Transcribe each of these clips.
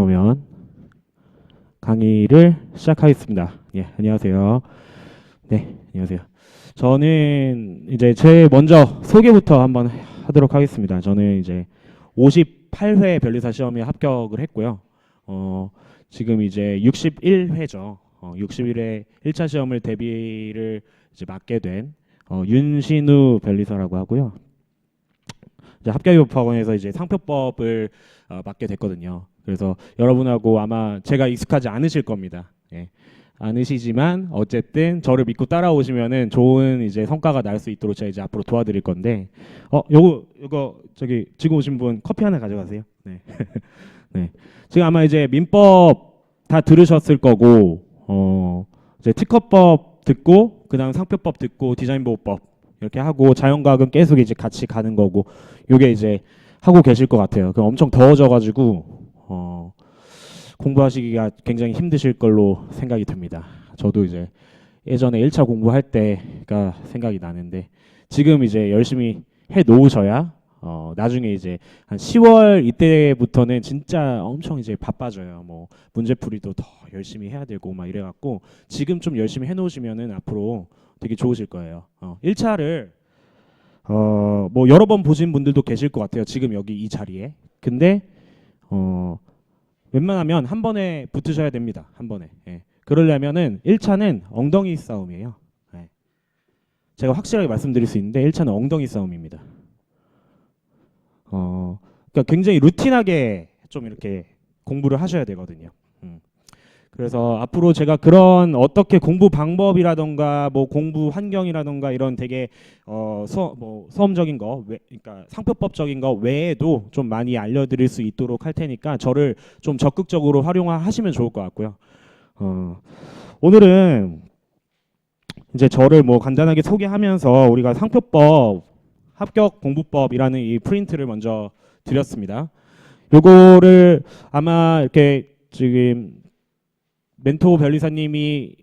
그러면 강의를 시작하겠습니다. 예, 안녕하세요. 네, 안녕하세요. 저는 이제 제 먼저 소개부터 한번 하도록 하겠습니다. 저는 이제 58회 변리사 시험에 합격을 했고요. 지금 이제 61회죠. 61회 1차 시험을 대비를 이제 맡게 된 윤신우 변리사라고 하고요. 이제 합격입법학원에서 이제 상표법을 맡게 됐거든요. 그래서 여러분하고 아마 제가 익숙하지 않으실 겁니다. 예. 않으시지만 어쨌든 저를 믿고 따라오시면은 좋은 이제 성과가 날 수 있도록 제가 이제 앞으로 도와드릴 건데, 요거 저기 지금 오신 분 커피 하나 가져가세요. 네. 네. 지금 아마 이제 민법 다 들으셨을 거고, 이제 특허법 듣고 그다음 상표법 듣고 디자인보호법 이렇게 하고 자연과학은 계속 이제 같이 가는 거고, 요게 이제 하고 계실 것 같아요. 그럼 엄청 더워져가지고 공부하시기가 굉장히 힘드실 걸로 생각이 듭니다. 저도 이제 예전에 1차 공부할 때가 생각이 나는데, 지금 이제 열심히 해 놓으셔야 나중에 이제 한 10월 이때부터는 진짜 엄청 이제 바빠져요. 뭐 문제풀이도 더 열심히 해야 되고 막 이래갖고 지금 좀 열심히 해 놓으시면은 앞으로 되게 좋으실 거예요. 1차를 뭐 여러 번 보신 분들도 계실 것 같아요. 지금 여기 이 자리에. 근데 웬만하면 한 번에 붙으셔야 됩니다. 한 번에. 예. 그러려면은 1차는 엉덩이 싸움이에요. 예. 제가 확실하게 말씀드릴 수 있는데 1차는 엉덩이 싸움입니다. 그러니까 굉장히 루틴하게 좀 이렇게 공부를 하셔야 되거든요. 그래서 앞으로 제가 그런 어떻게 공부 방법이라던가 뭐 공부 환경이라던가 이런 되게 수험적인 거, 그러니까 상표법적인 거 외에도 좀 많이 알려드릴 수 있도록 할 테니까 저를 좀 적극적으로 활용하시면 좋을 것 같고요. 오늘은 이제 저를 뭐 간단하게 소개하면서 우리가 상표법 합격 공부법이라는 이 프린트를 먼저 드렸습니다. 요거를 아마 이렇게 지금 멘토 변리사님이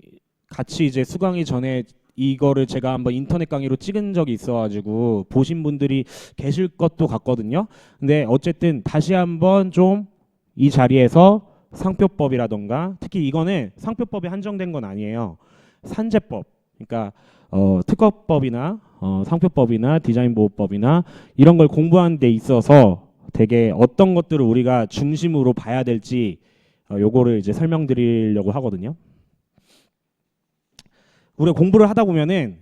같이 이제 수강이 전에 이거를 제가 한번 인터넷 강의로 찍은 적이 있어가지고 보신 분들이 계실 것도 같거든요. 근데 어쨌든 다시 한번 좀 이 자리에서 상표법이라던가, 특히 이거는 상표법에 한정된 건 아니에요. 산재법, 그러니까 특허법이나 상표법이나 디자인보호법이나 이런 걸 공부하는 데 있어서 되게 어떤 것들을 우리가 중심으로 봐야 될지 요거를 이제 설명드리려고 하거든요. 우리가 공부를 하다 보면은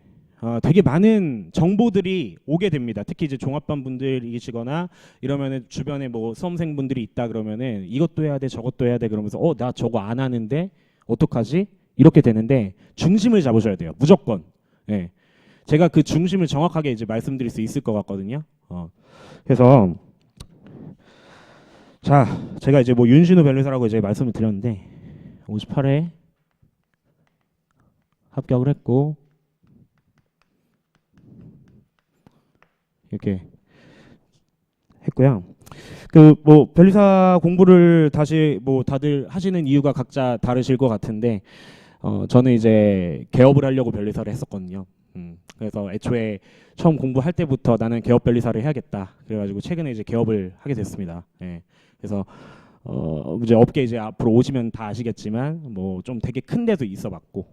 되게 많은 정보들이 오게 됩니다. 특히 이제 종합반 분들이시거나 이러면은 주변에 뭐 수험생분들이 있다 그러면은 이것도 해야 돼 저것도 해야 돼 그러면서 나 저거 안 하는데 어떡하지? 이렇게 되는데 중심을 잡으셔야 돼요. 무조건. 예. 제가 그 중심을 정확하게 이제 말씀드릴 수 있을 것 같거든요. 그래서 자, 제가 이제 뭐 윤신우 변리사라고 이제 말씀을 드렸는데 58회 합격을 했고 이렇게 했고요. 그 뭐 변리사 공부를 다시 뭐 다들 하시는 이유가 각자 다르실 것 같은데 저는 이제 개업을 하려고 변리사를 했었거든요. 그래서 애초에 처음 공부할 때부터 나는 개업 변리사를 해야겠다. 그래가지고 최근에 이제 개업을 하게 됐습니다. 예. 그래서 이제 업계 이제 앞으로 오시면 다 아시겠지만 뭐 좀 되게 큰 데도 있어봤고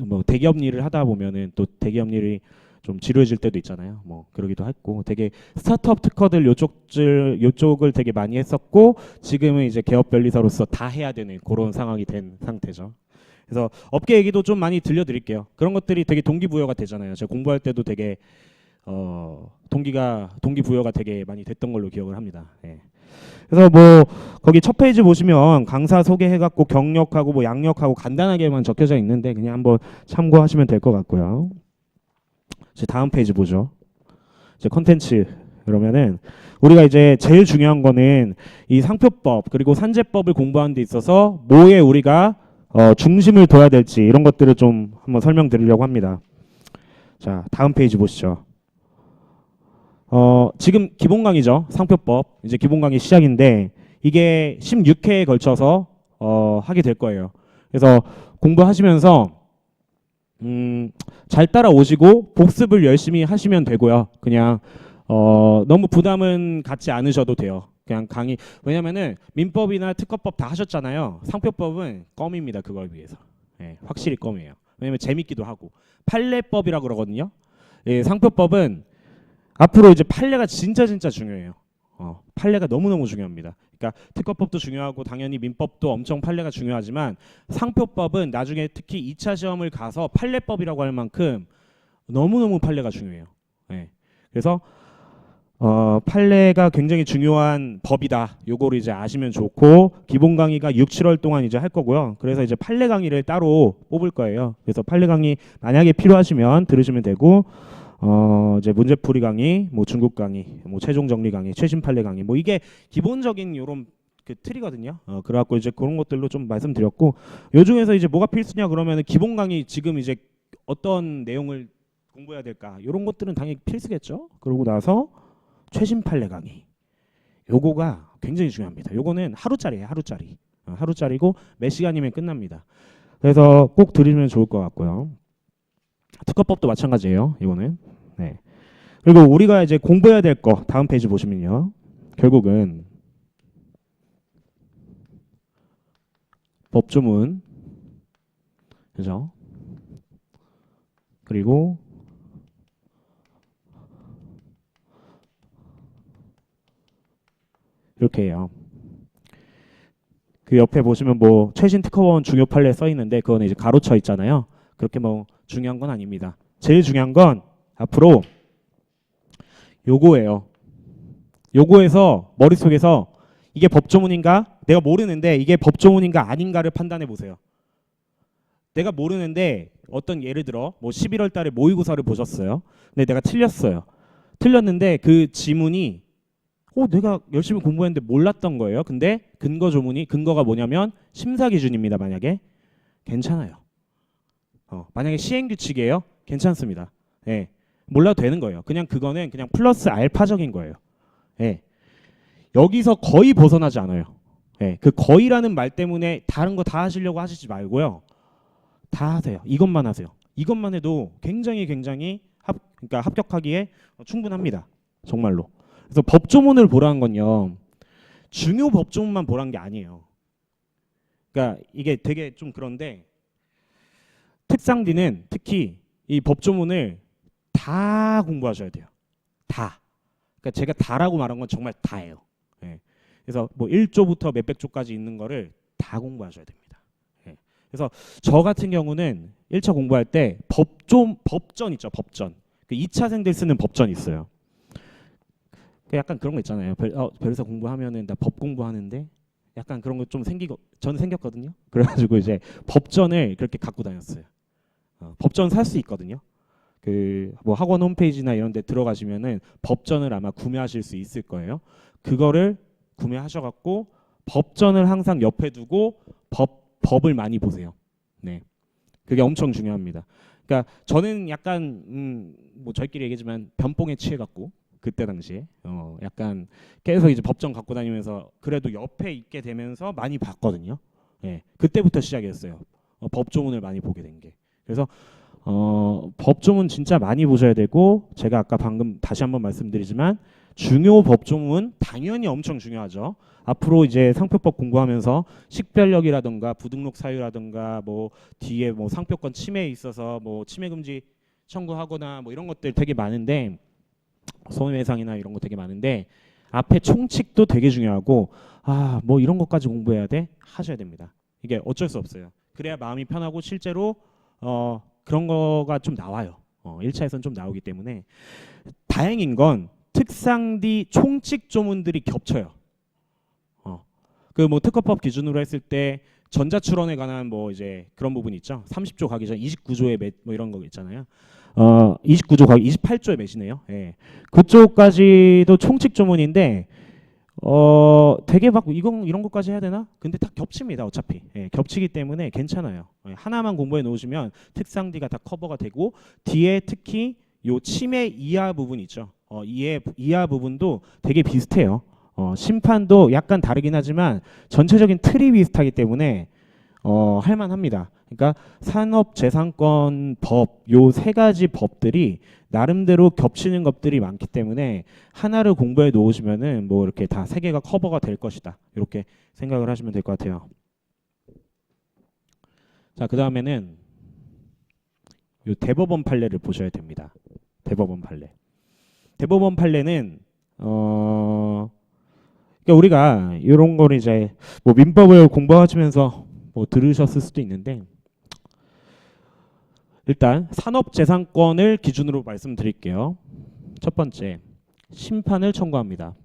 뭐 대기업 일을 하다 보면은 또 대기업 일이 좀 지루해질 때도 있잖아요. 뭐 그러기도 했고 되게 스타트업 특허들 요쪽을 되게 많이 했었고 지금은 이제 개업 변리사로서 다 해야 되는 그런 상황이 된 상태죠. 그래서 업계 얘기도 좀 많이 들려드릴게요. 그런 것들이 되게 동기부여가 되잖아요. 제가 공부할 때도 되게 동기부여가 되게 많이 됐던 걸로 기억을 합니다. 예. 그래서 뭐 거기 첫 페이지 보시면 강사 소개해갖고 경력하고 뭐 양력하고 간단하게만 적혀져 있는데 그냥 한번 참고하시면 될 것 같고요. 이제 다음 페이지 보죠. 이제 컨텐츠 그러면은 우리가 이제 제일 중요한 거는 이 상표법 그리고 산재법을 공부하는 데 있어서 뭐에 우리가 중심을 둬야 될지 이런 것들을 좀 한번 설명드리려고 합니다. 자, 다음 페이지 보시죠. 지금 기본 강의죠. 상표법 이제 기본 강의 시작인데 이게 16회에 걸쳐서 하게 될 거예요. 그래서 공부하시면서 잘 따라오시고 복습을 열심히 하시면 되고요. 그냥 너무 부담은 갖지 않으셔도 돼요. 그냥 강의. 왜냐면은 민법이나 특허법 다 하셨잖아요. 상표법은 껌입니다. 그걸 비해서. 예, 확실히 껌이에요. 왜냐면 재밌기도 하고. 판례법이라 그러거든요. 예, 상표법은 앞으로 이제 판례가 진짜 중요해요. 판례가 너무너무 중요합니다. 그러니까 특허법도 중요하고 당연히 민법도 엄청 판례가 중요하지만 상표법은 나중에 특히 2차 시험을 가서 판례법이라고 할 만큼 너무너무 판례가 중요해요. 예. 그래서 판례가 굉장히 중요한 법이다. 요거를 이제 아시면 좋고, 기본 강의가 6, 7월 동안 이제 할 거고요. 그래서 이제 판례 강의를 따로 뽑을 거예요. 그래서 판례 강의 만약에 필요하시면 들으시면 되고, 이제 문제풀이 강의, 뭐 중국 강의, 뭐 최종 정리 강의, 최신 판례 강의, 뭐 이게 기본적인 요런 그 틀이거든요. 그래갖고 이제 그런 것들로 좀 말씀드렸고, 요 중에서 이제 뭐가 필수냐 그러면은 기본 강의 지금 이제 어떤 내용을 공부해야 될까? 요런 것들은 당연히 필수겠죠. 그러고 나서 최신 판례 강의. 요거가 굉장히 중요합니다. 요거는 하루짜리예요. 하루짜리. 하루짜리고 몇 시간이면 끝납니다. 그래서 꼭 들으면 좋을 것 같고요. 특허법도 마찬가지예요. 이거는. 네. 그리고 우리가 이제 공부해야 될 거 다음 페이지 보시면요. 결국은 법조문, 그죠? 그리고 이렇게 해요. 그 옆에 보시면 뭐 최신 특허원 중요 판례 써 있는데 그거는 이제 가로쳐 있잖아요. 그렇게 뭐 중요한 건 아닙니다. 제일 중요한 건 앞으로 요거예요. 요거에서 머릿속에서 이게 법조문인가? 내가 모르는데 이게 법조문인가 아닌가를 판단해 보세요. 내가 모르는데 어떤 예를 들어 뭐 11월 달에 모의고사를 보셨어요. 근데 내가 틀렸어요. 틀렸는데 그 지문이 내가 열심히 공부했는데 몰랐던 거예요. 근데 근거 조문이 근거가 뭐냐면 심사 기준입니다. 만약에 괜찮아요. 만약에 시행 규칙이에요. 괜찮습니다. 예. 몰라도 되는 거예요. 그냥 그거는 그냥 플러스 알파적인 거예요. 예. 여기서 거의 벗어나지 않아요. 예. 그 거의라는 말 때문에 다른 거 다 하시려고 하시지 말고요. 다 하세요. 이것만 하세요. 이것만 해도 굉장히 그러니까 합격하기에 충분합니다. 정말로. 그래서 법조문을 보라는 건요. 중요 법조문만 보라는 게 아니에요. 그러니까 이게 되게 좀 그런데 특상디는 특히 이 법조문을 다 공부하셔야 돼요. 다. 그러니까 제가 다라고 말한 건 정말 다예요. 예. 그래서 뭐 1조부터 몇백 조까지 있는 거를 다 공부하셔야 됩니다. 예. 그래서 저 같은 경우는 1차 공부할 때 법전 있죠. 법전. 그 2차생들 쓰는 법전이 있어요. 약간 그런 거 있잖아요. 변호사 공부하면은 나 법 공부하는데 약간 그런 거 좀 저는 생겼거든요. 그래가지고 이제 법전을 그렇게 갖고 다녔어요. 법전 살 수 있거든요. 그 뭐 학원 홈페이지나 이런 데 들어가시면은 법전을 아마 구매하실 수 있을 거예요. 그거를 구매하셔갖고 법전을 항상 옆에 두고 법을 많이 보세요. 네, 그게 엄청 중요합니다. 그러니까 저는 약간 뭐 저희끼리 얘기지만 변뽕에 취해갖고 그때 당시에 약간 계속 이제 법전 갖고 다니면서 그래도 옆에 있게 되면서 많이 봤거든요. 예, 그때부터 시작이었어요. 법조문을 많이 보게 된 게. 그래서 법조문 진짜 많이 보셔야 되고 제가 아까 방금 다시 한번 말씀드리지만 중요 법조문 당연히 엄청 중요하죠. 앞으로 이제 상표법 공부하면서 식별력이라든가 부등록 사유라든가 뭐 뒤에 뭐 상표권 침해에 있어서 뭐 침해 금지 청구하거나 뭐 이런 것들 되게 많은데 손해배상이나 이런 거 되게 많은데 앞에 총칙도 되게 중요하고 뭐 이런 것까지 공부해야 돼? 하셔야 됩니다. 이게 어쩔 수 없어요. 그래야 마음이 편하고 실제로 그런 거가 좀 나와요. 1차에서는 좀 나오기 때문에 다행인 건 특상디 총칙 조문들이 겹쳐요. 그 뭐 특허법 기준으로 했을 때 전자출원에 관한 뭐 이제 그런 부분이 있죠. 30조 가기 전 29조에 뭐 이런 거 있잖아요. 29조 가기 28조에 몇이네요. 예. 그쪽까지도 총칙 조문인데 되게 막 이런 것까지 해야 되나? 근데 다 겹칩니다. 어차피. 예, 겹치기 때문에 괜찮아요. 하나만 공부해 놓으시면 특상디가 다 커버가 되고 뒤에 특히 요 침해 이하 부분 있죠. 이하 부분도 되게 비슷해요. 심판도 약간 다르긴 하지만 전체적인 틀이 비슷하기 때문에 할만합니다. 그러니까 산업재산권 법 요 세 가지 법들이 나름대로 겹치는 것들이 많기 때문에 하나를 공부해 놓으시면은 뭐 이렇게 다 세 개가 커버가 될 것이다. 이렇게 생각을 하시면 될 것 같아요. 자, 그 다음에는 요 대법원 판례를 보셔야 됩니다. 대법원 판례. 대법원 판례는 그러니까 우리가 이런 걸 이제 뭐 민법을 공부하시면서 뭐 들으셨을 수도 있는데 일단 산업재산권을 기준으로 말씀드릴게요. 첫 번째, 심판을 청구합니다.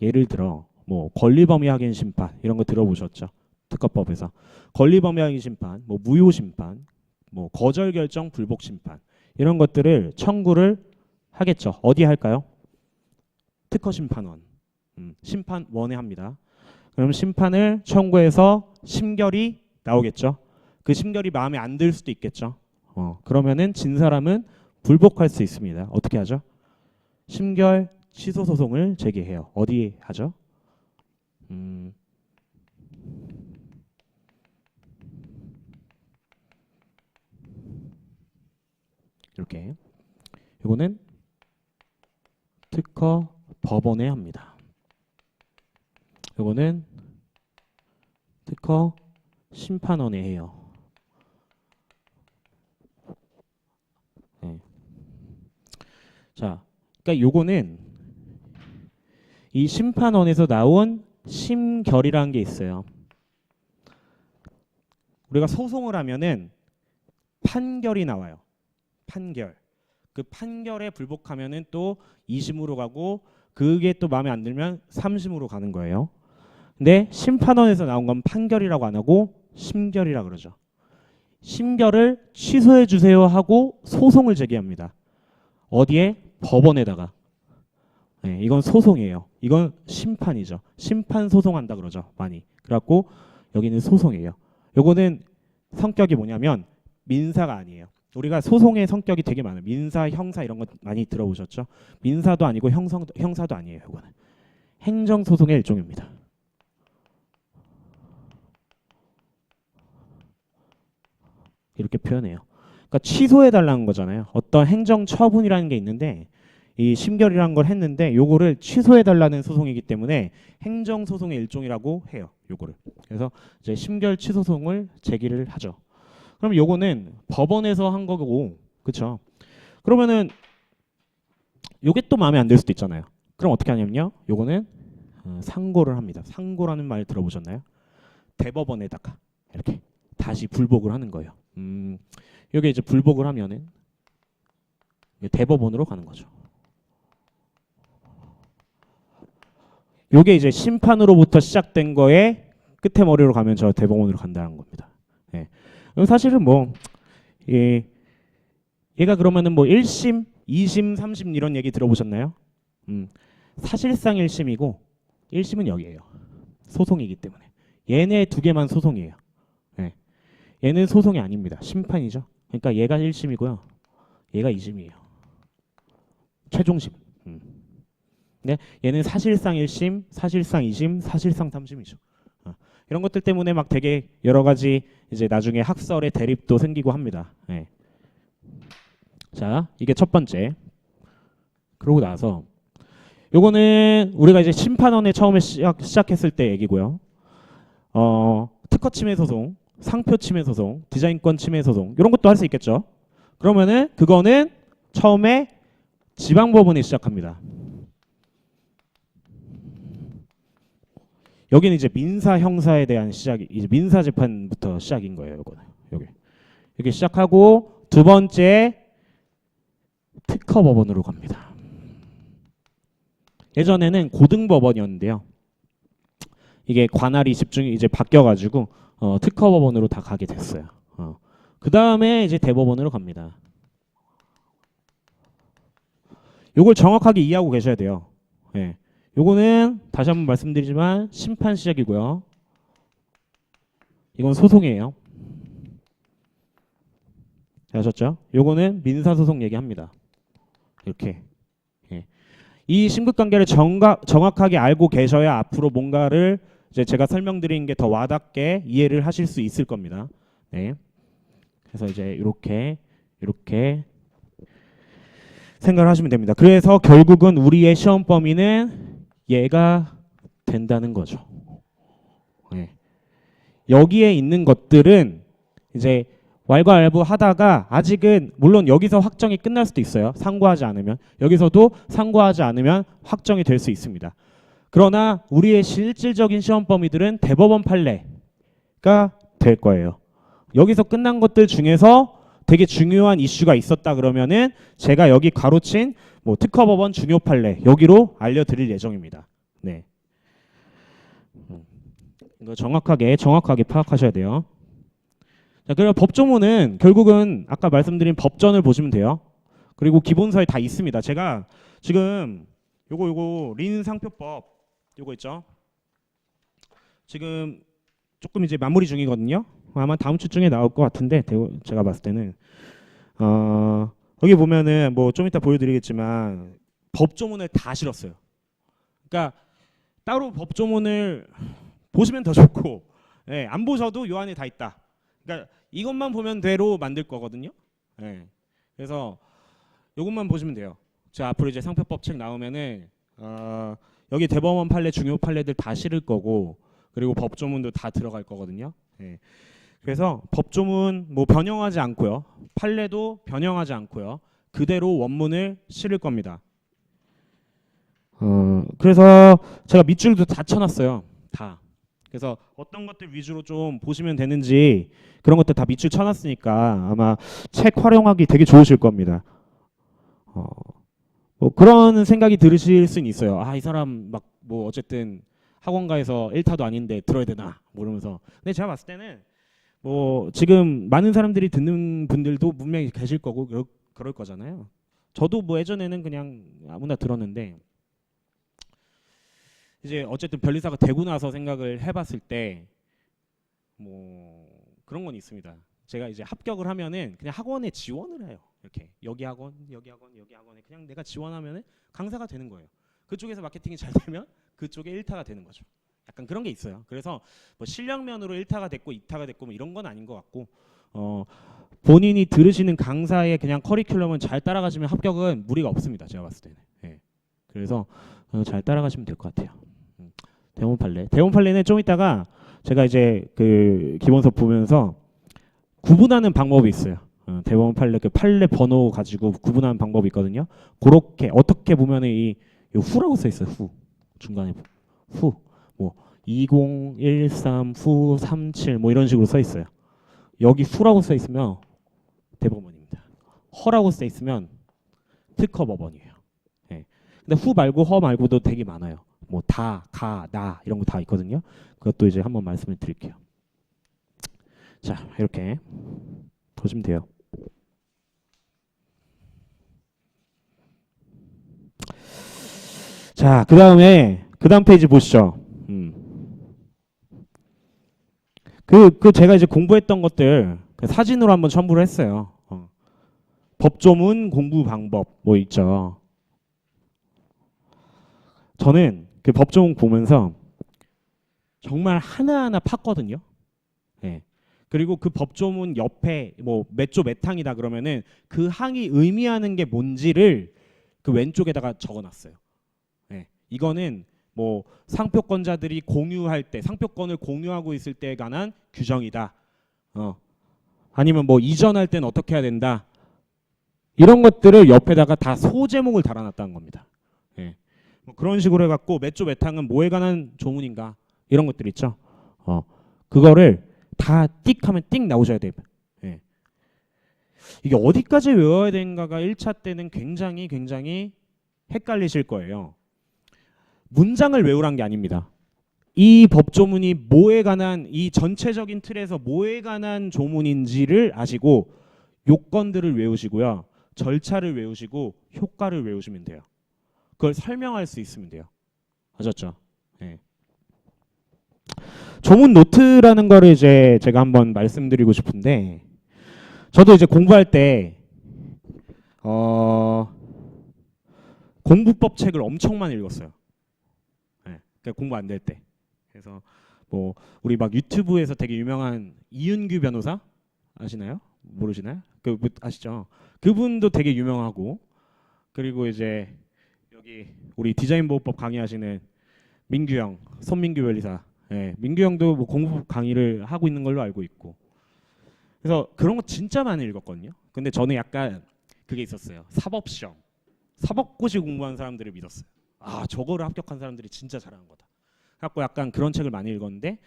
예를 들어 뭐 권리범위 확인 심판 이런 거 들어보셨죠? 특허법에서 권리범위 확인 심판, 뭐 무효 심판, 뭐 거절 결정 불복 심판 이런 것들을 청구를 하겠죠. 어디 할까요? 특허 심판원, 심판원에 합니다. 그럼 심판을 청구해서 심결이 나오겠죠. 그 심결이 마음에 안 들 수도 있겠죠. 그러면은 진 사람은 불복할 수 있습니다. 어떻게 하죠? 심결 취소 소송을 제기해요. 어디에 하죠? 이렇게 이거는 특허 법원에 합니다. 이거는 특허 심판원에 해요. 네. 자, 그러니까 요거는 이 심판원에서 나온 심결이라는 게 있어요. 우리가 소송을 하면은 판결이 나와요. 판결. 그 판결에 불복하면은 또 2심으로 가고 그게 또 마음에 안 들면 3심으로 가는 거예요. 근데 심판원에서 나온 건 판결이라고 안 하고 심결이라 그러죠. 심결을 취소해 주세요 하고 소송을 제기합니다. 어디에? 법원에다가. 네, 이건 소송이에요. 이건 심판이죠. 심판 소송한다 그러죠. 많이. 그래갖고 여기는 소송이에요. 요거는 성격이 뭐냐면 민사가 아니에요. 우리가 소송의 성격이 되게 많아요. 민사, 형사 이런 거 많이 들어보셨죠? 민사도 아니고 형사도 아니에요. 이거는 행정소송의 일종입니다. 이렇게 표현해요. 그러니까 취소해달라는 거잖아요. 어떤 행정처분이라는 게 있는데 이 심결이라는 걸 했는데 요거를 취소해달라는 소송이기 때문에 행정소송의 일종이라고 해요. 요거를. 그래서 이제 심결 취소송을 제기를 하죠. 그럼 요거는 법원에서 한 거고, 그렇죠? 그러면은 요게 또 마음에 안 들 수도 있잖아요. 그럼 어떻게 하냐면요, 요거는 상고를 합니다. 상고라는 말 들어보셨나요? 대법원에다가 이렇게 다시 불복을 하는 거예요. 요게 이제 불복을 하면은 대법원으로 가는 거죠. 요게 이제 심판으로부터 시작된 거에 끝에 머리로 가면 저 대법원으로 간다는 겁니다. 예. 사실은 뭐 얘가 그러면은 뭐 1심, 2심, 3심 이런 얘기 들어보셨나요? 사실상 1심이고 1심은 여기예요. 소송이기 때문에. 얘네 두 개만 소송이에요. 예. 얘는 소송이 아닙니다. 심판이죠. 그러니까 얘가 1심이고요. 얘가 2심이에요. 최종심. 네, 얘는 사실상 1심, 사실상 2심, 사실상 3심이죠. 이런 것들 때문에 막 되게 여러 가지 이제 나중에 학설의 대립도 생기고 합니다. 네. 자, 이게 첫 번째. 그러고 나서 요거는 우리가 이제 심판원에 처음에 시작했을 때 얘기고요. 특허 침해 소송, 상표 침해 소송, 디자인권 침해 소송 이런 것도 할 수 있겠죠. 그러면은 그거는 처음에 지방법원에 시작합니다. 여기는 이제 민사 형사에 대한 시작이 이제 민사 재판부터 시작인 거예요. 요거는 여기 시작하고 두 번째 특허법원으로 갑니다. 예전에는 고등법원이었는데요. 이게 관할이 집중이 이제 바뀌어가지고 특허법원으로 다 가게 됐어요. 그 다음에 이제 대법원으로 갑니다. 요걸 정확하게 이해하고 계셔야 돼요. 예. 요거는 다시 한번 말씀드리지만 심판 시작이고요. 이건 소송이에요. 아셨죠? 요거는 민사소송 얘기합니다. 이렇게. 예. 이 심급관계를 정확하게 알고 계셔야 앞으로 뭔가를 이제 제가 설명드린 게 더 와닿게 이해를 하실 수 있을 겁니다. 네. 그래서 이제 이렇게 생각을 하시면 됩니다. 그래서 결국은 우리의 시험 범위는 얘가 된다는 거죠. 네. 여기에 있는 것들은 이제 왈가왈부 하다가 아직은 물론 여기서 확정이 끝날 수도 있어요. 상고하지 않으면. 여기서도 상고하지 않으면 확정이 될 수 있습니다. 그러나 우리의 실질적인 시험 범위들은 대법원 판례가 될 거예요. 여기서 끝난 것들 중에서 되게 중요한 이슈가 있었다 그러면은 제가 여기 가로친 뭐 특허법원 중요 판례 여기로 알려드릴 예정입니다. 네. 이거 정확하게 파악하셔야 돼요. 자, 그리고 법조문은 결국은 아까 말씀드린 법전을 보시면 돼요. 그리고 기본서에 다 있습니다. 제가 지금 요거 린상표법 요거 있죠. 지금 조금 이제 마무리 중이거든요. 아마 다음 주중에 나올 것 같은데 제가 봤을 때는 여기 보면은 뭐 좀 이따 보여드리겠지만 법조문을 다 실었어요. 그러니까 따로 법조문을 보시면 더 좋고, 예, 안 보셔도 요 안에 다 있다. 그러니까 이것만 보면 돼로 만들 거거든요. 예, 그래서 요것만 보시면 돼요. 자, 앞으로 이제 상표법 책 나오면은 여기 대법원 판례 중요 판례들 다 실을 거고, 그리고 법조문도 다 들어갈 거거든요. 예. 그래서 법조문 뭐 변형하지 않고요. 판례도 변형하지 않고요. 그대로 원문을 실을 겁니다. 그래서 제가 밑줄도 다 쳐놨어요. 다. 그래서 어떤 것들 위주로 좀 보시면 되는지 그런 것들 다 밑줄 쳐놨으니까 아마 책 활용하기 되게 좋으실 겁니다. 뭐 그런 생각이 들으실 수는 있어요. 아, 이 사람 막 뭐 어쨌든 학원가에서 1타도 아닌데 들어야 되나 모르면서. 근데 제가 봤을 때는 뭐 지금 많은 사람들이 듣는 분들도 분명히 계실 거고 그럴 거잖아요. 저도 뭐 예전에는 그냥 아무나 들었는데 이제 어쨌든 변리사가 되고 나서 생각을 해봤을 때 뭐 그런 건 있습니다. 제가 이제 합격을 하면은 그냥 학원에 지원을 해요. 이렇게 여기 학원에 그냥 내가 지원하면은 강사가 되는 거예요. 그쪽에서 마케팅이 잘 되면 그쪽에 1타가 되는 거죠. 약간 그런 게 있어요. 그래서 뭐 실력면으로 1타가 됐고 2타가 됐고 뭐 이런 건 아닌 것 같고 본인이 들으시는 강사의 그냥 커리큘럼은 잘 따라가시면 합격은 무리가 없습니다. 제가 봤을 때는. 예. 그래서 잘 따라가시면 될 것 같아요. 대법원 판례는 좀 이따가 제가 이제 그 기본서 보면서 구분하는 방법이 있어요. 대법원 판례 그 판례 번호 가지고 구분하는 방법이 있거든요. 그렇게 어떻게 보면은 이 후라고 써 있어요. 후 중간에 후 뭐 2013 후 37 뭐 이런 식으로 써 있어요. 여기 후라고 써 있으면 대법원입니다. 허라고 써 있으면 특허법원이에요. 네. 근데 후 말고 허 말고도 되게 많아요. 뭐 다, 가, 나 이런 거 다 있거든요. 그것도 이제 한번 말씀을 드릴게요. 자, 이렇게 보시면 돼요. 자, 그 다음 페이지 보시죠. 그 제가 이제 공부했던 것들 사진으로 한번 첨부를 했어요. 법조문 공부 방법 뭐 있죠. 저는 그 법조문 보면서 정말 하나하나 팠거든요. 예. 그리고 그 법조문 옆에 뭐 몇 조 몇 항이다 그러면은 그 항이 의미하는 게 뭔지를 그 왼쪽에다가 적어놨어요. 예. 이거는 뭐 상표권자들이 공유할 때 상표권을 공유하고 있을 때에 관한 규정이다. 아니면 뭐 이전할 때는 어떻게 해야 된다. 이런 것들을 옆에다가 다 소제목을 달아놨다는 겁니다. 예. 뭐 그런 식으로 해갖고 몇 조 몇 항은 뭐에 관한 조문인가 이런 것들 있죠. 그거를 다 띡 하면 띡 나오셔야 돼요. 예. 이게 어디까지 외워야 되는가가 1차 때는 굉장히 헷갈리실 거예요. 문장을 외우란 게 아닙니다. 이 법조문이 뭐에 관한 이 전체적인 틀에서 뭐에 관한 조문인지를 아시고 요건들을 외우시고요. 절차를 외우시고 효과를 외우시면 돼요. 그걸 설명할 수 있으면 돼요. 아셨죠? 네. 조문 노트라는 거를 이제 제가 한번 말씀드리고 싶은데 저도 이제 공부할 때 공부법 책을 엄청 많이 읽었어요. 네. 그러니까 공부 안 될 때. 그래서 뭐 우리 막 유튜브에서 되게 유명한 이윤규 변호사 아시나요? 모르시나요? 그 아시죠? 그분도 되게 유명하고, 그리고 이제 여기 우리 디자인 보호법 강의하시는 민규 형, 손민규 변리사, 예, 민규 형도 뭐 공부법 강의를 하고 있는 걸로 알고 있고. 그래서 그런 거 진짜 많이 읽었거든요. 근데 저는 약간 그게 있었어요. 사법시험, 사법고시 공부한 사람들을 믿었어요. 아, 저거를 합격한 사람들이 진짜 잘하는 거다. 갖고 약간 그런 책을 많이 읽었는데,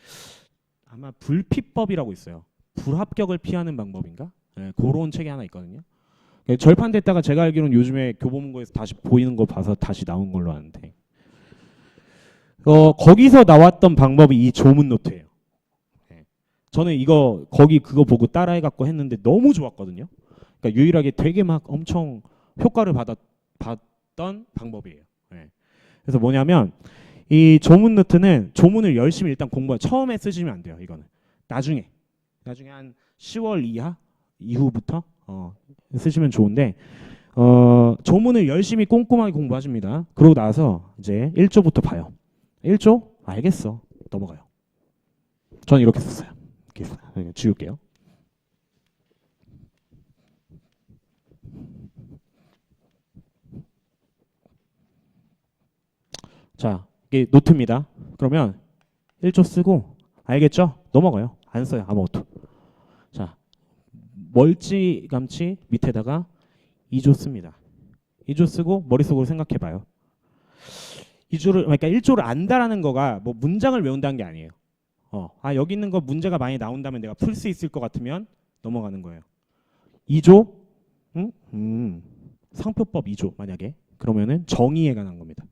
아마 불피법이라고 있어요. 불합격을 피하는 방법인가? 예, 그런 책이 하나 있거든요. 절판됐다가 제가 알기로는 요즘에 교보문고에서 다시 보이는 거 봐서 다시 나온 걸로 아는데, 거기서 나왔던 방법이 이 조문 노트예요. 예. 저는 이거 거기 그거 보고 따라해 갖고 했는데 너무 좋았거든요. 그러니까 유일하게 되게 막 엄청 효과를 받던 방법이에요. 예. 그래서 뭐냐면 이 조문 노트는 조문을 열심히 일단 처음에 쓰시면 안 돼요. 이거는 나중에 한 10월 이후부터 쓰시면 좋은데, 조문을 열심히 꼼꼼하게 공부하십니다. 그러고 나서 이제 1조부터 봐요. 1조? 알겠어. 넘어가요. 저는 이렇게 썼어요. 이렇게 지울게요. 자, 이게 노트입니다. 그러면 1조 쓰고, 알겠죠? 넘어가요. 안 써요. 아무것도. 자, 멀찌감치 밑에다가 2조 씁니다. 2조 쓰고 머릿속으로 생각해 봐요. 2조를, 그러니까 1조를 안다라는 거가 뭐 문장을 외운다는 게 아니에요. 여기 있는 거 문제가 많이 나온다면 내가 풀 수 있을 것 같으면 넘어가는 거예요. 2조? 상표법 2조 만약에. 그러면은 정의에 관한 겁니다.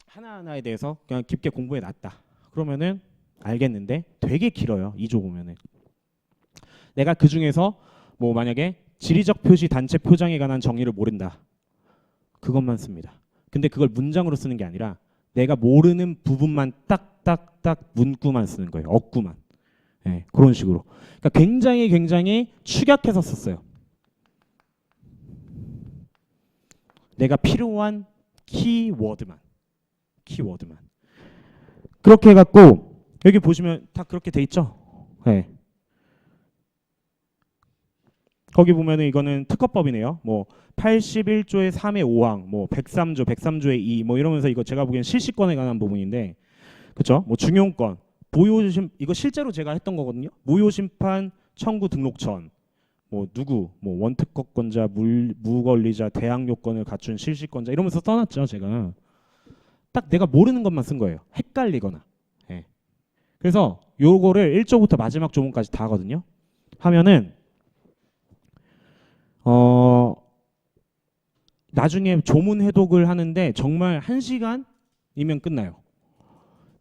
하나하나에 대해서 그냥 깊게 공부해 놨다. 그러면은 알겠는데 되게 길어요. 2조 보면은. 내가 그 중에서 뭐 만약에 지리적 표시 단체 표장에 관한 정의를 모른다. 그것만 씁니다. 근데 그걸 문장으로 쓰는 게 아니라 내가 모르는 부분만 딱딱딱 문구만 쓰는 거예요. 어구만. 네, 그런 식으로. 그러니까 굉장히 축약해서 썼어요. 내가 필요한 키워드만. 그렇게 해갖고 여기 보시면 다 그렇게 돼 있죠. 네. 거기 보면은 이거는 특허법이네요. 뭐 81조의 3의 5항, 뭐 103조의 2, 뭐 이러면서 이거 제가 보기엔 실시권에 관한 부분인데, 그렇죠? 뭐 중용권, 무효심, 이거 실제로 제가 했던 거거든요. 무효심판 청구 등록전, 뭐 누구, 뭐 원특허권자, 무권리자, 대항 요건을 갖춘 실시권자 이러면서 써놨죠. 제가 딱 내가 모르는 것만 쓴 거예요. 헷갈리거나. 예. 그래서 요거를 1조부터 마지막 조문까지 다 하거든요. 하면은 나중에 조문 해독을 하는데 정말 1시간이면 끝나요.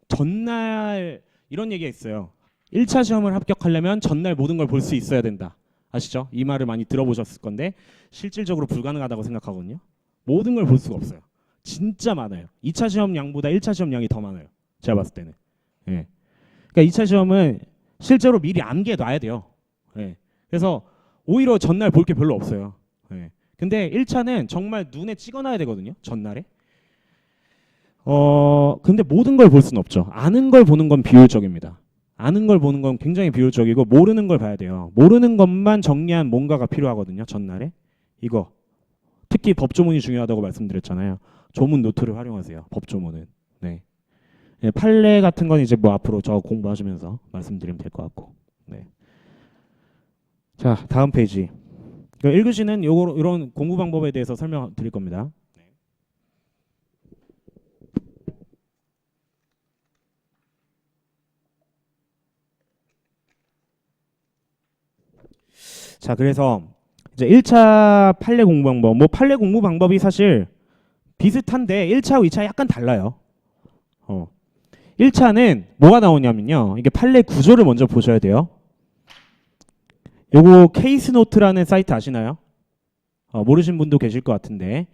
전날 이런 얘기가 있어요. 1차 시험을 합격하려면 전날 모든 걸 볼 수 있어야 된다. 아시죠? 이 말을 많이 들어보셨을 건데 실질적으로 불가능하다고 생각하거든요. 모든 걸 볼 수가 없어요. 진짜 많아요. 2차 시험 양보다 1차 시험 양이 더 많아요. 제가 봤을 때는. 예. 그러니까 2차 시험은 실제로 미리 암기해 놔야 돼요. 예. 그래서 오히려 전날 볼 게 별로 없어요. 예. 근데 1차는 정말 눈에 찍어놔야 되거든요. 전날에. 근데 모든 걸 볼 수는 없죠. 아는 걸 보는 건 비효율적입니다. 아는 걸 보는 건 굉장히 비효율적이고 모르는 걸 봐야 돼요. 모르는 것만 정리한 뭔가가 필요하거든요. 전날에. 이거. 특히 법조문이 중요하다고 말씀드렸잖아요. 조문 노트를 활용하세요. 법조문은. 네. 네, 판례 같은 건 이제 뭐 앞으로 저 공부하시면서 말씀드리면 될 것 같고. 네. 자, 다음 페이지. 1교시는 이런 공부 방법에 대해서 설명드릴 겁니다. 자, 그래서 이제 1차 판례 공부 방법, 뭐 판례 공부 방법이 사실 비슷한데 1차와 2차 약간 달라요. 1차는 뭐가 나오냐면요. 이게 판례 구조를 먼저 보셔야 돼요. 요거 케이스노트라는 사이트 아시나요? 모르신 분도 계실 것 같은데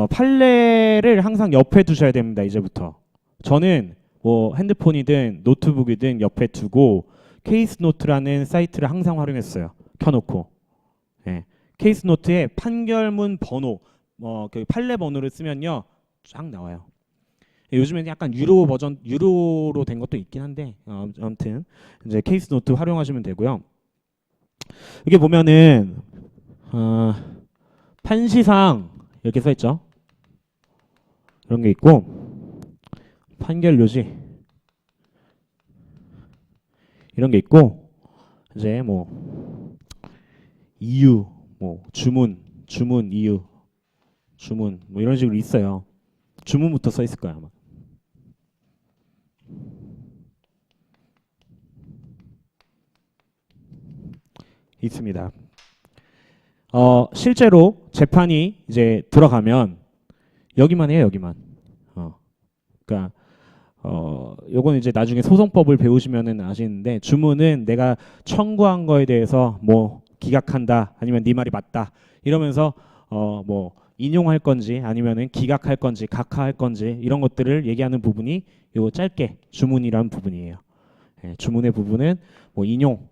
판례를 항상 옆에 두셔야 됩니다. 이제부터. 저는 뭐 핸드폰이든 노트북이든 옆에 두고 케이스노트라는 사이트를 항상 활용했어요. 켜놓고. 예. 케이스노트에 판결문 번호, 그 판례 번호를 쓰면요 쫙 나와요. 요즘에는 약간 유로 버전, 유로로 된 것도 있긴 한데 아무튼 이제 케이스 노트 활용하시면 되고요. 여기 보면은 판시상 이렇게 써 있죠. 이런 게 있고 판결 요지 이런 게 있고 이제 뭐 이유, 뭐 주문 이유, 주문 뭐 이런 식으로 있어요. 주문부터 써 있을 거야 아마. 있습니다. 실제로 재판이 이제 들어가면 여기만 해요, 여기만. 그러니까 요건 이제 나중에 소송법을 배우시면은 아시는데 주문은 내가 청구한 거에 대해서 뭐 기각한다 아니면 네 말이 맞다 이러면서 뭐 인용할 건지 아니면은 기각할 건지 각하할 건지 이런 것들을 얘기하는 부분이 요 짧게 주문이라는 부분이에요. 예, 주문의 부분은 뭐 인용,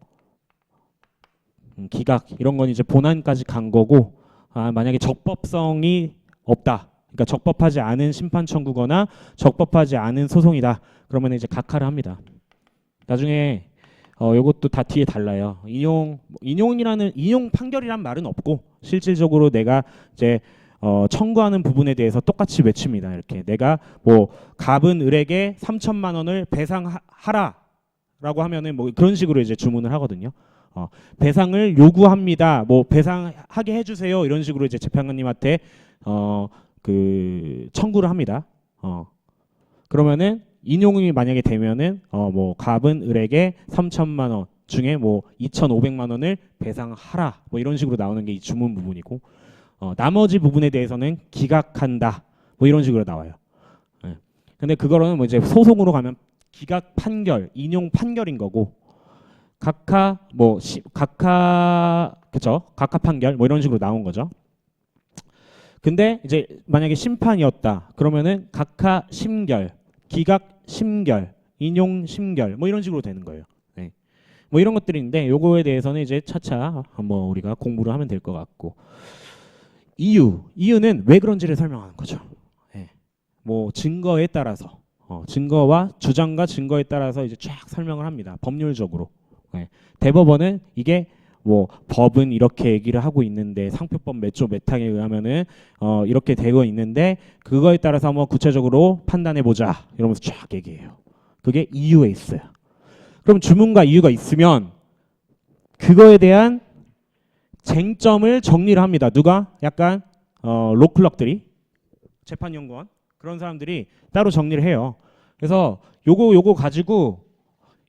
기각 이런 건 이제 본안까지 간 거고 만약에 적법성이 없다. 그러니까 적법하지 않은 심판 청구거나 적법하지 않은 소송이다. 그러면 이제 각하를 합니다. 나중에 이것도 다 뒤에 달라요. 인용 판결이란 말은 없고 실질적으로 내가 이제 청구하는 부분에 대해서 똑같이 외칩니다. 이렇게 내가 뭐 갑은 을에게 3천만 원을 배상하라라고 하면은 뭐 그런 식으로 이제 주문을 하거든요. 배상을 요구합니다. 뭐 배상하게 해주세요. 이런 식으로 이제 재판관님한테 그 청구를 합니다. 그러면은 인용이 만약에 되면은 뭐 갑은 을에게 3천만 원 중에 뭐 2,500만 원을 배상하라. 뭐 이런 식으로 나오는 게 이 주문 부분이고 나머지 부분에 대해서는 기각한다. 뭐 이런 식으로 나와요. 네. 근데 그거는 뭐 이제 소송으로 가면 기각 판결, 인용 판결인 거고 각하 뭐 각하 그쵸? 각하 판결 뭐 이런 식으로 나온 거죠. 근데 이제 만약에 심판이었다 그러면은 각하 심결, 기각 심결, 인용 심결 뭐 이런 식으로 되는 거예요. 네. 뭐 이런 것들인데 요거에 대해서는 이제 차차 한번 우리가 공부를 하면 될 것 같고 이유는 왜 그런지를 설명하는 거죠. 네. 뭐 증거에 따라서 증거와 주장과 증거에 따라서 이제 쫙 설명을 합니다. 법률적으로. 네. 대법원은 이게 뭐 법은 이렇게 얘기를 하고 있는데 상표법 몇 조 몇 항에 의하면은 이렇게 되고 있는데 그거에 따라서 한번 구체적으로 판단해 보자 이러면서 쫙 얘기해요. 그게 이유에 있어요. 그럼 주문과 이유가 있으면 그거에 대한 쟁점을 정리를 합니다. 누가? 약간 로클럭들이 재판연구원 그런 사람들이 따로 정리를 해요. 그래서 요거 가지고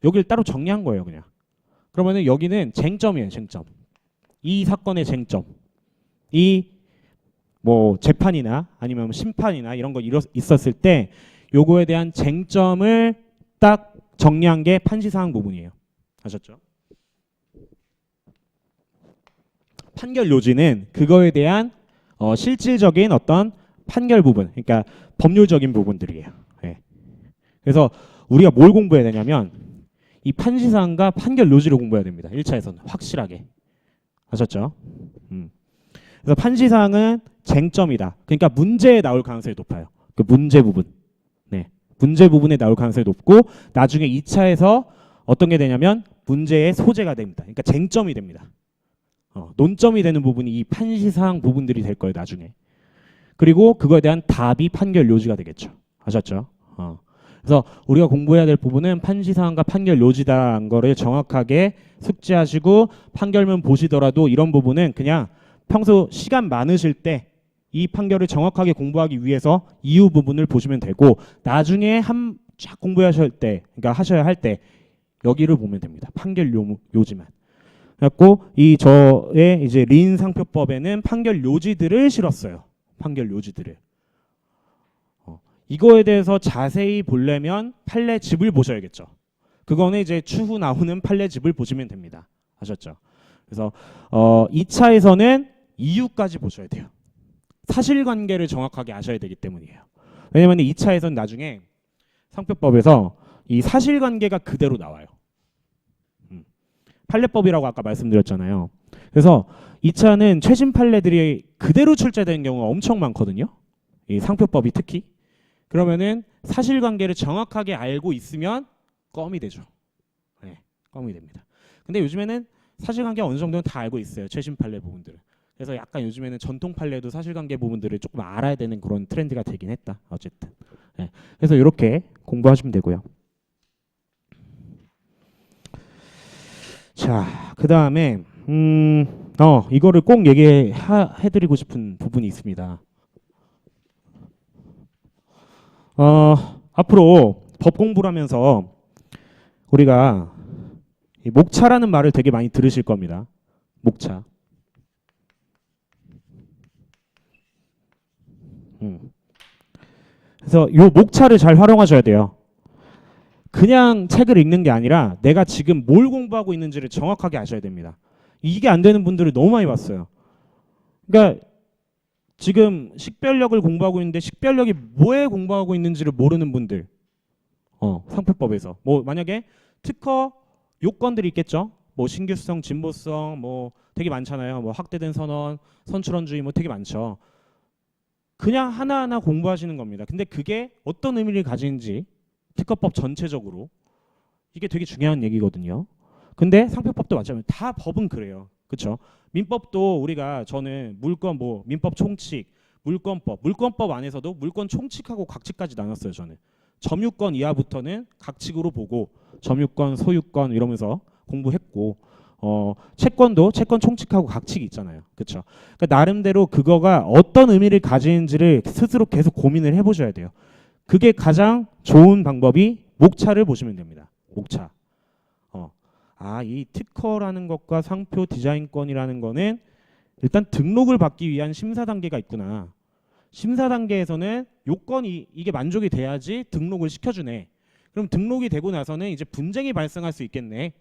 여기를 따로 정리한 거예요, 그냥. 그러면은 여기는 쟁점이에요, 쟁점. 이 사건의 쟁점. 이 뭐 재판이나 아니면 심판이나 이런 거 있었을 때 요거에 대한 쟁점을 딱 정리한 게 판시사항 부분이에요. 아셨죠? 판결 요지는 그거에 대한 실질적인 어떤 판결 부분, 그러니까 법률적인 부분들이에요. 네. 그래서 우리가 뭘 공부해야 되냐면 이 판시사항과 판결 요지를 공부해야 됩니다. 1차에서는 확실하게. 아셨죠? 그래서 판시사항은 쟁점이다. 그러니까 문제에 나올 가능성이 높아요. 그 문제 부분. 네. 문제 부분에 나올 가능성이 높고 나중에 2차에서 어떤 게 되냐면 문제의 소재가 됩니다. 그러니까 쟁점이 됩니다. 논점이 되는 부분이 이 판시사항 부분들이 될 거예요, 나중에. 그리고 그거에 대한 답이 판결 요지가 되겠죠. 아셨죠? 그래서 우리가 공부해야 될 부분은 판시사항과 판결 요지다라는 거를 정확하게 숙지하시고 판결문 보시더라도 이런 부분은 그냥 평소 시간 많으실 때 이 판결을 정확하게 공부하기 위해서 이유 부분을 보시면 되고 나중에 쫙 공부하실 때, 그러니까 하셔야 할 때 여기를 보면 됩니다. 판결 요지만. 그래갖고 이 저의 이제 린 상표법에는 판결 요지들을 실었어요. 판결 요지들을. 이거에 대해서 자세히 보려면 판례집을 보셔야겠죠. 그거는 이제 추후 나오는 판례집을 보시면 됩니다. 아셨죠? 그래서 2차에서는 이유까지 보셔야 돼요. 사실관계를 정확하게 아셔야 되기 때문이에요. 왜냐하면 2차에서는 나중에 상표법에서 이 사실관계가 그대로 나와요. 판례법이라고 아까 말씀드렸잖아요. 그래서 2차는 최신 판례들이 그대로 출제되는 경우가 엄청 많거든요. 이 상표법이 특히. 그러면은 사실관계를 정확하게 알고 있으면 껌이 되죠. 네, 껌이 됩니다. 근데 요즘에는 사실관계 어느 정도는 다 알고 있어요. 최신 판례 부분들은. 그래서 약간 요즘에는 전통 판례도 사실관계 부분들을 조금 알아야 되는 그런 트렌드가 되긴 했다. 어쨌든. 네, 그래서 이렇게 공부하시면 되고요. 자, 그 다음에 이거를 꼭 얘기해드리고 싶은 부분이 있습니다. 앞으로 법 공부를 하면서 우리가 이 목차라는 말을 되게 많이 들으실 겁니다. 목차. 그래서 이 목차를 잘 활용하셔야 돼요. 그냥 책을 읽는 게 아니라 내가 지금 뭘 공부하고 있는지를 정확하게 아셔야 됩니다. 이게 안 되는 분들을 너무 많이 봤어요. 그러니까 지금 식별력을 공부하고 있는데 식별력이 뭐에 공부하고 있는지를 모르는 분들. 상표법에서 뭐 만약에 특허 요건들이 있겠죠. 뭐 신규성, 진보성 뭐 되게 많잖아요. 뭐 확대된 선언, 선출원주의 뭐 되게 많죠. 그냥 하나하나 공부하시는 겁니다. 근데 그게 어떤 의미를 가지는지 특허법 전체적으로 이게 되게 중요한 얘기거든요. 근데 상표법도 마찬가지예요. 다 법은 그래요. 그렇죠? 민법도 우리가 저는 물권 뭐 민법 총칙, 물권법 안에서도 물권 총칙하고 각칙까지 나눴어요. 저는 점유권 이하부터는 각칙으로 보고 점유권, 소유권 이러면서 공부했고 채권도 채권 총칙하고 각칙이 있잖아요. 그렇죠? 그러니까 나름대로 그거가 어떤 의미를 가지는지를 스스로 계속 고민을 해보셔야 돼요. 그게 가장 좋은 방법이 목차를 보시면 됩니다. 목차. 이 특허라는 것과 상표 디자인권이라는 거는 일단 등록을 받기 위한 심사 단계가 있구나. 심사 단계에서는 요건이 이게 만족이 돼야지 등록을 시켜주네. 그럼 등록이 되고 나서는 이제 분쟁이 발생할 수 있겠네.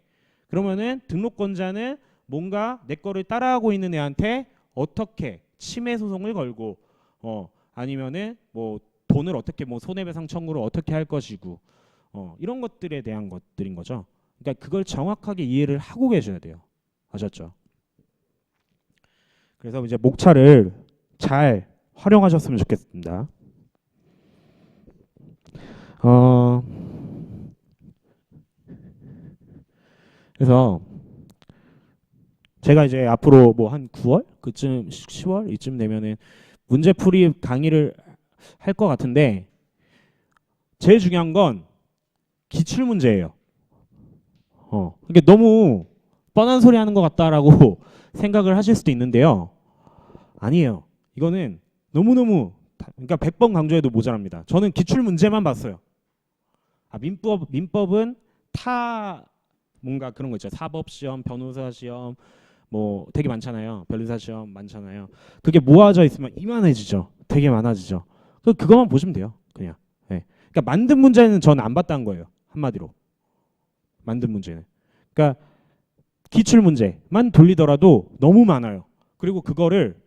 그러면은 등록권자는 뭔가 내 거를 따라하고 있는 애한테 어떻게 침해 소송을 걸고 아니면은 뭐 돈을 어떻게 뭐 손해배상 청구를 어떻게 할 것이고 이런 것들에 대한 것들인 거죠. 그러니까 그걸 정확하게 이해를 하고 계셔야 돼요. 아셨죠? 그래서 이제 목차를 잘 활용하셨으면 좋겠습니다. 그래서 제가 이제 앞으로 뭐 한 9월 그쯤 10월 이쯤 되면은 문제풀이 강의를 할 것 같은데 제일 중요한 건 기출 문제예요. 이게 너무 뻔한 소리 하는 것 같다라고 생각을 하실 수도 있는데요. 아니에요. 이거는 너무너무 그러니까 100번 강조해도 모자랍니다. 저는 기출 문제만 봤어요. 민법은 타 뭔가 그런 거 있죠. 사법 시험, 변호사 시험 뭐 되게 많잖아요. 변호사 시험 많잖아요. 그게 모아져 있으면 이만해지죠. 되게 많아지죠. 그것만 보시면 돼요. 그냥. 네. 그러니까 만든 문제는 저는 안 봤다는 거예요. 한마디로. 만든 문제는. 그러니까 기출 문제만 돌리더라도 너무 많아요. 그리고 그거를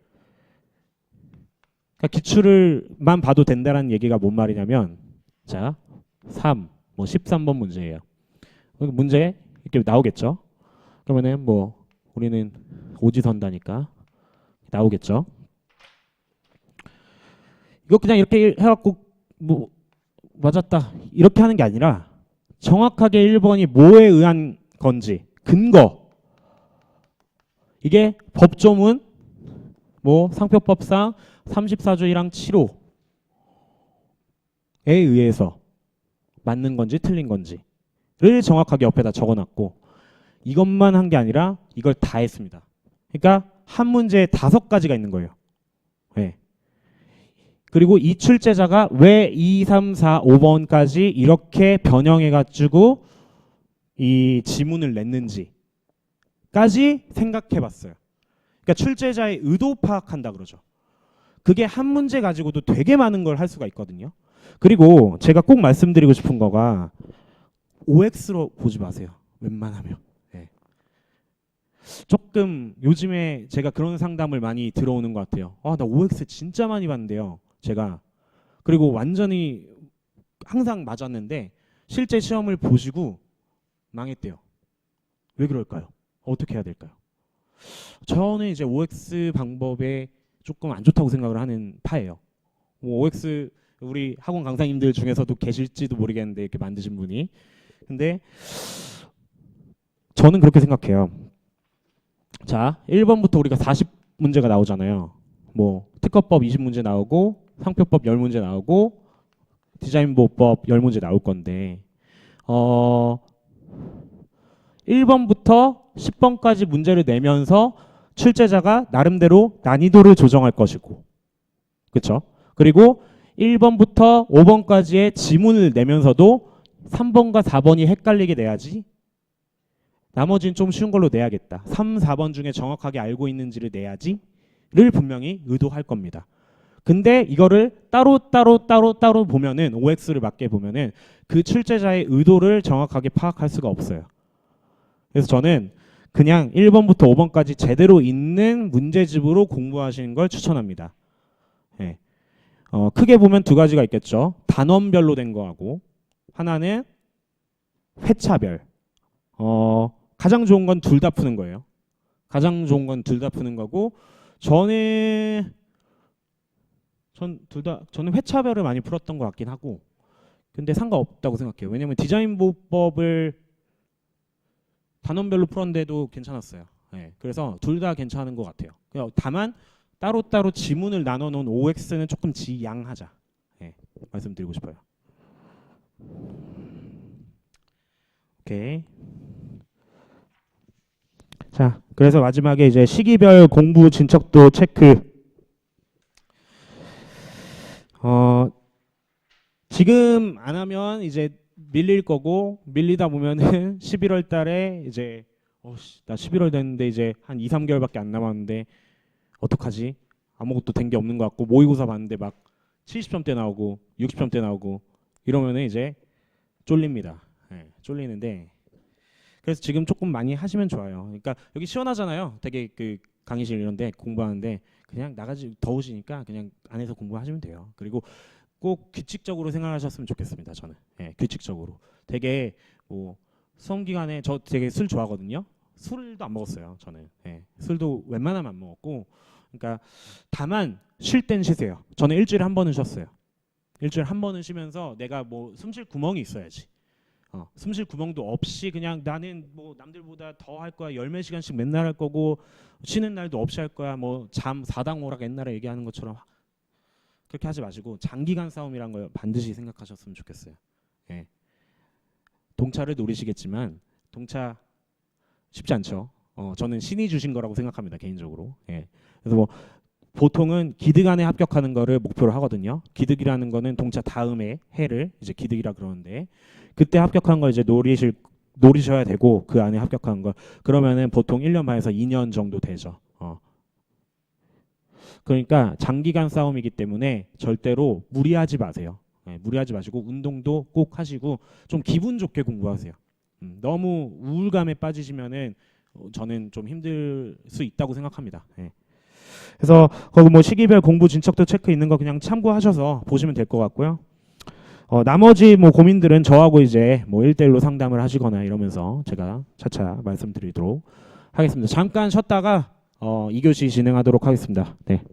그러니까 기출을만 봐도 된다는 얘기가 뭔 말이냐면 자, 3, 13번 문제예요. 문제 이렇게 나오겠죠. 그러면은 뭐 우리는 오지선다니까 나오겠죠. 이거 그냥 이렇게 해갖고 뭐 맞았다 이렇게 하는 게 아니라 정확하게 1번이 뭐에 의한 건지 근거 이게 법조문 뭐 상표법상 34조 1항 7호에 의해서 맞는 건지 틀린 건지를 정확하게 옆에다 적어놨고 이것만 한 게 아니라 이걸 다 했습니다. 그러니까 한 문제에 5가지가 있는 거예요. 네. 그리고 이 출제자가 왜 2, 3, 4, 5번까지 이렇게 변형해가지고 이 지문을 냈는지까지 생각해봤어요. 그러니까 출제자의 의도 파악한다 그러죠. 그게 한 문제 가지고도 되게 많은 걸 할 수가 있거든요. 그리고 제가 꼭 말씀드리고 싶은 거가 OX로 보지 마세요. 웬만하면. 네. 조금 요즘에 제가 그런 상담을 많이 들어오는 것 같아요. 나 OX 진짜 많이 봤는데요. 제가 그리고 완전히 항상 맞았는데 실제 시험을 보시고 망했대요. 왜 그럴까요? 어떻게 해야 될까요? 저는 이제 OX 방법에 조금 안 좋다고 생각을 하는 파예요. 뭐 OX 우리 학원 강사님들 중에서도 계실지도 모르겠는데 이렇게 만드신 분이. 근데 저는 그렇게 생각해요. 자, 1번부터 우리가 40문제가 나오잖아요. 뭐 특허법 20문제 나오고 상표법 10문제 나오고 디자인보호법 10문제 나올 건데 1번부터 10번까지 문제를 내면서 출제자가 나름대로 난이도를 조정할 것이고, 그렇죠? 그리고 1번부터 5번까지의 지문을 내면서도 3번과 4번이 헷갈리게 내야지, 나머지는 좀 쉬운 걸로 내야겠다, 3, 4번 중에 정확하게 알고 있는지를 내야지를 분명히 의도할 겁니다. 근데 이거를 따로 보면은, OX를 맞게 보면은 그 출제자의 의도를 정확하게 파악할 수가 없어요. 그래서 저는 그냥 1번부터 5번까지 제대로 있는 문제집으로 공부하시는 걸 추천합니다. 네. 크게 보면 두 가지가 있겠죠. 단원별로 된 거하고, 하나는 회차별. 가장 좋은 건 둘 다 푸는 거예요. 가장 좋은 건 둘 다 푸는 거고, 저는 회차별을 많이 풀었던 것 같긴 하고, 근데 상관없다고 생각해요. 왜냐면 디자인 보호법을 단원별로 풀었는데도 괜찮았어요. 네, 그래서 둘 다 괜찮은 것 같아요. 다만 따로따로 지문을 나눠놓은 OX는 조금 지양하자. 네, 말씀드리고 싶어요. 오케이. 자, 그래서 마지막에 이제 시기별 공부 진척도 체크. 지금 안 하면 이제 밀릴 거고, 밀리다 보면은 11월 달에 이제 나 11월 됐는데 이제 한 2, 3개월밖에 안 남았는데 어떡하지? 아무것도 된 게 없는 것 같고, 모의고사 봤는데 막 70점대 나오고 60점대 나오고 이러면은 이제 쫄립니다. 네, 쫄리는데, 그래서 지금 조금 많이 하시면 좋아요. 그러니까 여기 시원하잖아요. 되게 그 강의실 이런데 공부하는데 그냥 나가지, 더우시니까 그냥 안에서 공부하시면 돼요. 그리고 꼭 규칙적으로 생각하셨으면 좋겠습니다. 저는 규칙적으로. 되게 뭐 수험 기간에 저 되게 술 좋아하거든요. 술도 안 먹었어요. 저는 술도 웬만하면 안 먹었고, 그러니까 다만 쉴 땐 쉬세요. 저는 일주일에 한 번은 쉬었어요. 일주일에 한 번은 쉬면서 내가 뭐 숨 쉴 구멍이 있어야지. 숨 쉴 구멍도 없이 그냥 나는 뭐 남들보다 더 할 거야, 열몇 시간씩 맨날 할 거고 쉬는 날도 없이 할 거야, 뭐 잠 4당 오락 옛날에 얘기하는 것처럼 그렇게 하지 마시고 장기간 싸움이란 걸 반드시 생각하셨으면 좋겠어요. 예. 동차를 노리시겠지만 동차 쉽지 않죠. 저는 신이 주신 거라고 생각합니다, 개인적으로. 예. 그래서 뭐 보통은 기득 안에 합격하는 거를 목표로 하거든요. 기득이라는 거는 동차 다음에 해를 이제 기득이라 그러는데, 그때 합격한 걸 이제 노리셔야 되고, 그 안에 합격한 거 그러면은 보통 1년 반에서 2년 정도 되죠. 그러니까 장기간 싸움이기 때문에 절대로 무리하지 마세요. 무리하지 마시고 운동도 꼭 하시고 좀 기분 좋게 공부하세요. 너무 우울감에 빠지시면은 저는 좀 힘들 수 있다고 생각합니다. 그래서 거기 뭐 시기별 공부 진척도 체크 있는 거 그냥 참고하셔서 보시면 될 것 같고요. 나머지 뭐 고민들은 저하고 이제 뭐 1대1로 상담을 하시거나 이러면서 제가 차차 말씀드리도록 하겠습니다. 잠깐 쉬었다가 2교시 진행하도록 하겠습니다. 네.